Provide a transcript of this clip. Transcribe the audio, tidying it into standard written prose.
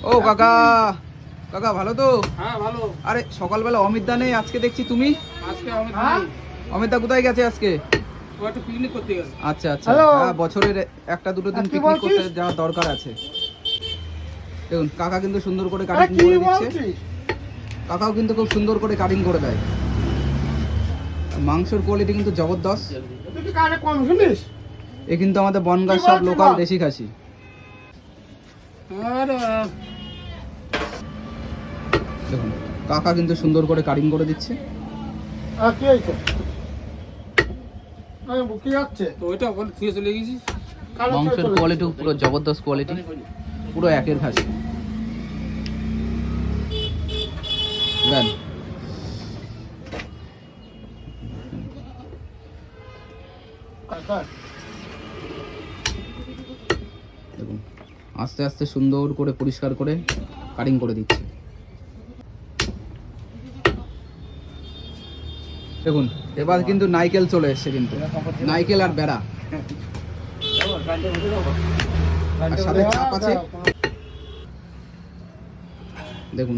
ও কাকা, কাকা ভালো তো? হ্যাঁ ভালো। আরে সকালবেলা অমিত দা নেই, আজকে দেখছি তুমি। আজকে আমি অমিত দা কোথায় গেছে আজকে? ও একটা পিকনিক করতে গেছে। আচ্ছা আচ্ছা, Hello? হ্যাঁ বছরের একটা দুটো দিন কি পিকনিক করতে বলছিস? যাওয়ার দরকার আছে। দেখুন কাকা কিন্তু সুন্দর করে আরে কাটিং কি করে দিচ্ছে। বলছিস? কাকাও কিন্তু খুব সুন্দর করে কাটিং করে দেয়। মাংসের কোয়ালিটি কিন্তু জবরদস্ত। তুই কি কানে কম শুনিস? এ কিন্তু আমাদের বনগাঁ কি সব বলছিস লোকাল বল? দেশি খাসি। আর দেখুন কাকা কিন্তু সুন্দর করে কাটিং করে দিচ্ছে। আর কি হয়েছে? আমি বুকে যাচ্ছে। তো ওইটা ওখানে থুয়ে চলে গেছি। কালো মাংসের চলে কোয়ালিটি পুরো জবরদস্ত কোয়ালিটি, পুরো একের খাসি। দেন কাকা, দেখুন আস্তে আস্তে সুন্দর করে পরিষ্কার করে কাটিং করে দিচ্ছে। দেখুন এবার কিন্তু নাইকেল চলে এসছে, কিন্তু নাইকেল আর বেড়া আর সাথে চাপ আছে।